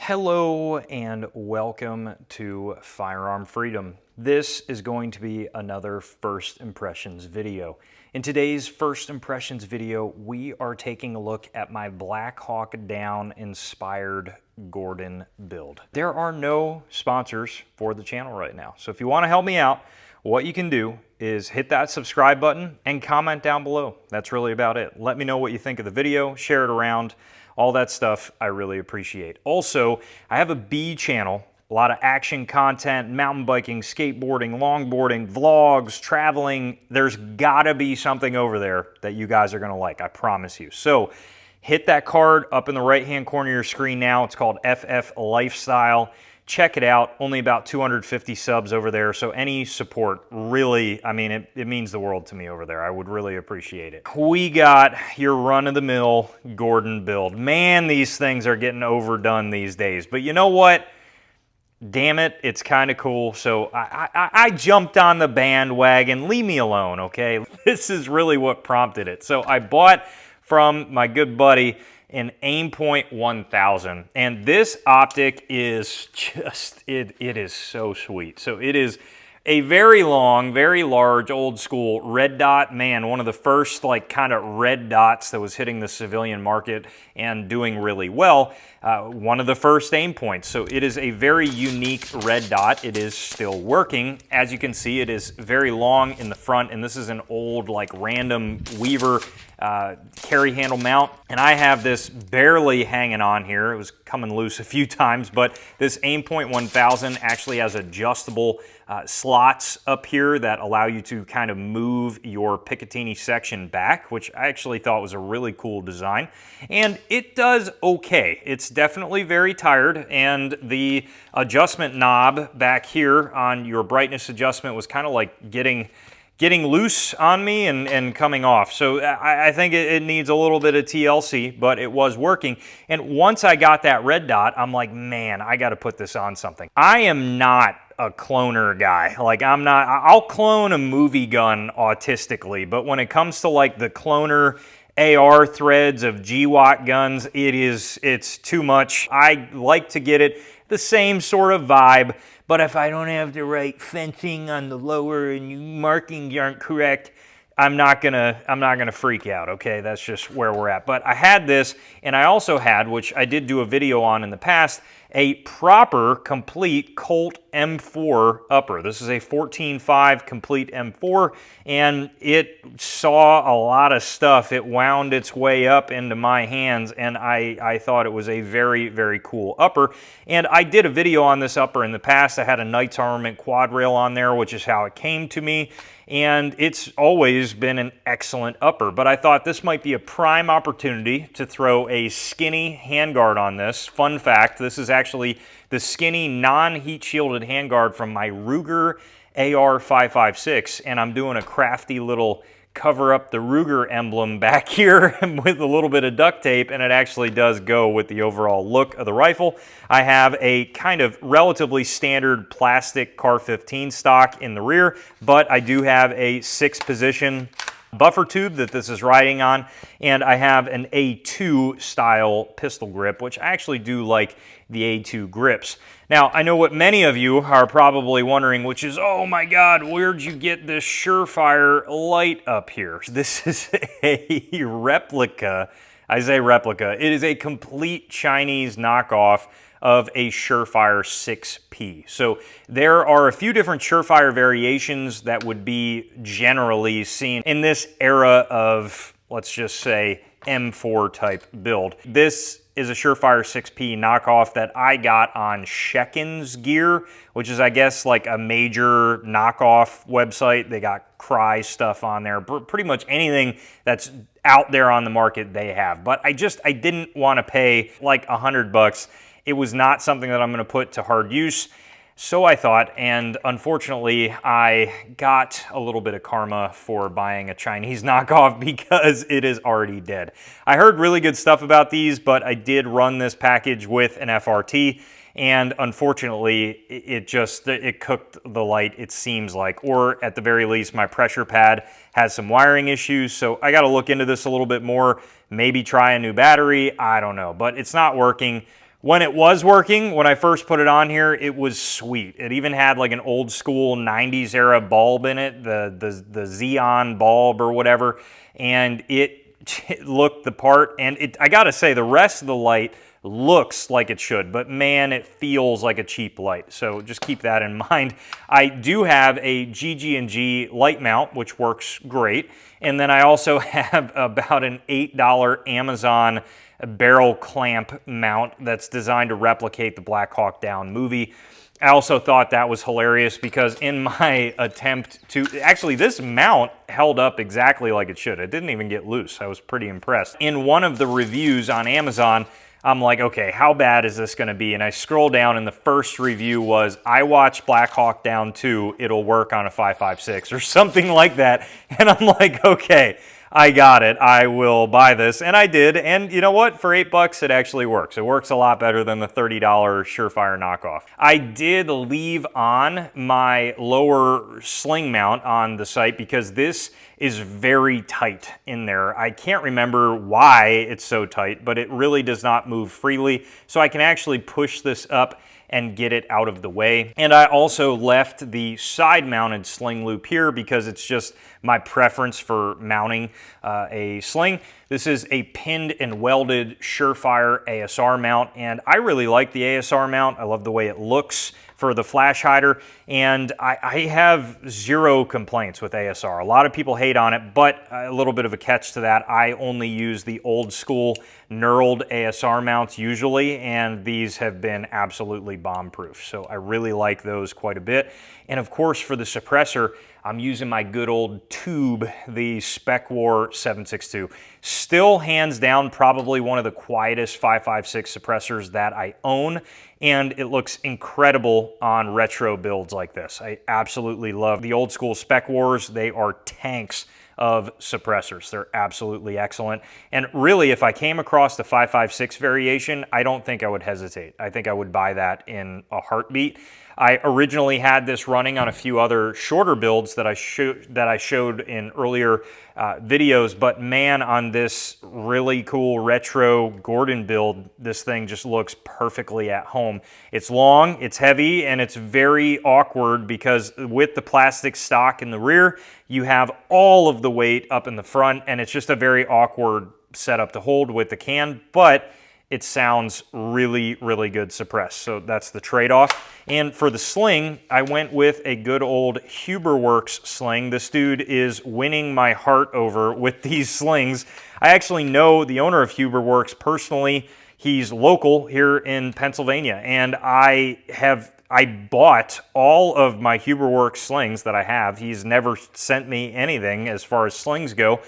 Hello and welcome to Firearm Freedom. This is going to be another First Impressions video. In today's First Impressions video, we are taking a look at my Black Hawk Down inspired Gordon build. There are no sponsors for the channel right now, so if you want to help me out, what you can do is hit that subscribe button and comment down below. That's really about it. Let me know what you think of the video, share it around. All that stuff I really appreciate. Also, I have a B channel, a lot of action content, mountain biking, skateboarding, longboarding, vlogs, traveling. There's gotta be something over there that you guys are gonna like, I promise you. So hit that card up in the right-hand corner of your screen now. It's called FF Lifestyle. Check it out. Only about 250 subs over there, so any support really, I mean, it means the world to me over there. I would really appreciate it. We got your run-of-the-mill Gordon build. Man, these things are getting overdone these days, but you know what? Damn it, it's kind of cool, so I jumped on the bandwagon. Leave me alone, okay? This is really what prompted it. So I bought from my good buddy an Aimpoint 1000, and this optic is just, it is so sweet. So it is a very long, very large, old school red dot. Man, one of the first like kind of red dots that was hitting the civilian market and doing really well. One of the first Aimpoints. So it is a very unique red dot. It is still working. As you can see, it is very long in the front, and this is an old like random Weaver carry handle mount, and I have this barely hanging on here. It was coming loose a few times, but this Aimpoint 1000 actually has adjustable slots up here that allow you to kind of move your Picatinny section back, which I actually thought was a really cool design. And it does okay. It's definitely very tired, and the adjustment knob back here on your brightness adjustment was kind of like getting loose on me and coming off. So I think it needs a little bit of TLC, but it was working. And once I got that red dot, I'm like, man, I got to put this on something. I am not a cloner guy. Like I'll clone a movie gun autistically, but when it comes to like the cloner AR threads of GWAT guns, it's too much. I like to get it the same sort of vibe, but if I don't have the right fencing on the lower and you markings aren't correct, I'm not gonna freak out, okay? That's just where we're at. But I had this, and I also had, which I did do a video on in the past, a proper, complete Colt M4 upper. This is a 14.5 complete M4, and it saw a lot of stuff. It wound its way up into my hands, and I thought it was a very, very cool upper. And I did a video on this upper in the past. I had a Knights Armament quad rail on there, which is how it came to me. And it's always been an excellent upper, but I thought this might be a prime opportunity to throw a skinny handguard on this. Fun fact, this is actually the skinny non-heat shielded handguard from my Ruger AR-556, and I'm doing a crafty little cover up the Ruger emblem back here with a little bit of duct tape, and it actually does go with the overall look of the rifle. I have a kind of relatively standard plastic Car 15 stock in the rear, but I do have a 6-position buffer tube that this is riding on, and I have an A2 style pistol grip, which I actually do like the A2 grips. Now, I know what many of you are probably wondering, which is, oh my God, where'd you get this Surefire light up here? This is a replica. I say replica. It is a complete Chinese knockoff of a Surefire 6P. So there are a few different Surefire variations that would be generally seen in this era of, let's just say, M4 type build. This is a Surefire 6P knockoff that I got on Shekhin's Gear, which is, I guess, like a major knockoff website. They got Cry stuff on there. Pretty much anything that's out there on the market they have. But I didn't want to pay like $100. It was not something that I'm going to put to hard use. So I thought, and unfortunately, I got a little bit of karma for buying a Chinese knockoff because it is already dead. I heard really good stuff about these, but I did run this package with an FRT, and unfortunately, it cooked the light, it seems like, or at the very least, my pressure pad has some wiring issues, so I got to look into this a little bit more, maybe try a new battery, I don't know, but it's not working. When it was working, when I first put it on here, it was sweet. It even had like an old school 90s era bulb in it, the Xeon bulb or whatever, and it looked the part. And I gotta say, the rest of the light looks like it should, but man, it feels like a cheap light. So just keep that in mind. I do have a GG&G light mount, which works great. And then I also have about an $8 Amazon barrel clamp mount that's designed to replicate the Black Hawk Down movie. I also thought that was hilarious because in my attempt to, actually this mount held up exactly like it should. It didn't even get loose. I was pretty impressed. In one of the reviews on Amazon, I'm like, okay, how bad is this gonna be? And I scroll down and the first review was, I watched Black Hawk Down 2, it'll work on a 5.56 or something like that. And I'm like, okay, I got it. I will buy this. And I did. And you know what? For $8, it actually works. It works a lot better than the $30 Surefire knockoff. I did leave on my lower sling mount on the site because this is very tight in there. I can't remember why it's so tight, but it really does not move freely. So I can actually push this up and get it out of the way. And I also left the side-mounted sling loop here because it's just my preference for mounting a sling. This is a pinned and welded Surefire ASR mount, and I really like the ASR mount. I love the way it looks for the flash hider, and I have zero complaints with ASR. A lot of people hate on it, but a little bit of a catch to that. I only use the old school knurled ASR mounts usually, and these have been absolutely bomb-proof. So I really like those quite a bit. And of course, for the suppressor, I'm using my good old tube, the Spec War 762. Still, hands down, probably one of the quietest 5.56 suppressors that I own, and it looks incredible on retro builds like this. I absolutely love the old school Spec Wars. They are tanks of suppressors. They're absolutely excellent. And really, if I came across the 5.56 variation, I don't think I would hesitate. I think I would buy that in a heartbeat. I originally had this running on a few other shorter builds that I showed in earlier videos, but man, on this really cool retro Gordon build, this thing just looks perfectly at home. It's long, it's heavy, and it's very awkward because with the plastic stock in the rear, you have all of the weight up in the front, and it's just a very awkward setup to hold with the can, but it sounds really, really good suppressed. So that's the trade-off. And for the sling, I went with a good old Huberworks sling. This dude is winning my heart over with these slings. I actually know the owner of Huberworks personally. He's local here in Pennsylvania, and I bought all of my Huberworks slings that I have. He's never sent me anything as far as slings go.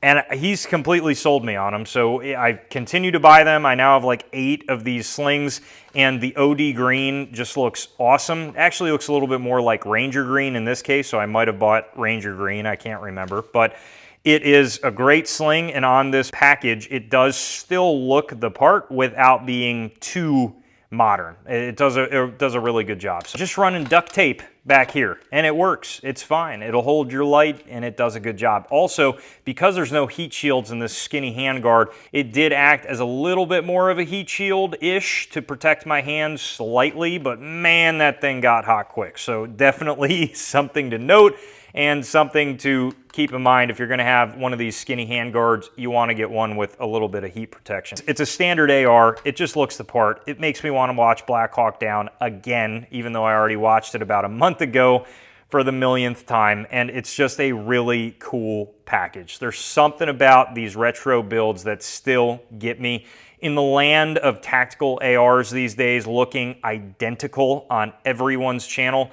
And he's completely sold me on them, so I continue to buy them. I now have like 8 of these slings, and the OD green just looks awesome. It actually looks a little bit more like Ranger green in this case, so I might have bought Ranger green, I can't remember. But it is a great sling, and on this package, it does still look the part without being too modern. It does a really good job. So just running duct tape back here, and it works. It's fine. It'll hold your light, and it does a good job. Also, because there's no heat shields in this skinny handguard, it did act as a little bit more of a heat shield-ish to protect my hands slightly, but man, that thing got hot quick. So definitely something to note and something to keep in mind. If you're going to have one of these skinny handguards, you want to get one with a little bit of heat protection. It's a standard AR. It just looks the part. It makes me want to watch Black Hawk Down again, even though I already watched it about a month ago for the millionth time, and it's just a really cool package. There's something about these retro builds that still get me. In the land of tactical ARs these days looking identical on everyone's channel,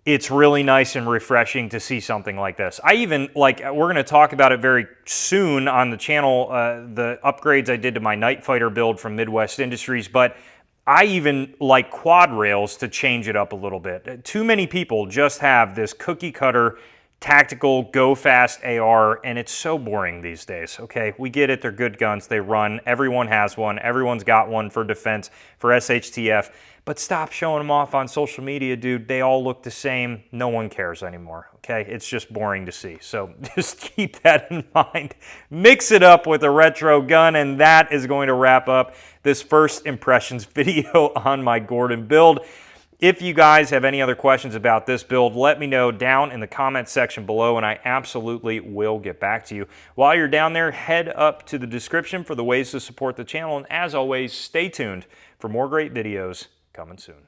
it's really nice and refreshing to see something like this. I even, we're going to talk about it very soon on the channel, the upgrades I did to my Night Fighter build from Midwest Industries, but I even like quad rails to change it up a little bit. Too many people just have this cookie cutter tactical, go fast AR, and it's so boring these days, okay? We get it, they're good guns, they run, everyone has one, everyone's got one for defense, for SHTF, but stop showing them off on social media, dude. They all look the same. No one cares anymore, okay? It's just boring to see. So just keep that in mind. Mix it up with a retro gun, and that is going to wrap up this first impressions video on my Gordon build. If you guys have any other questions about this build, let me know down in the comment section below, and I absolutely will get back to you. While you're down there, head up to the description for the ways to support the channel, and as always, stay tuned for more great videos coming soon.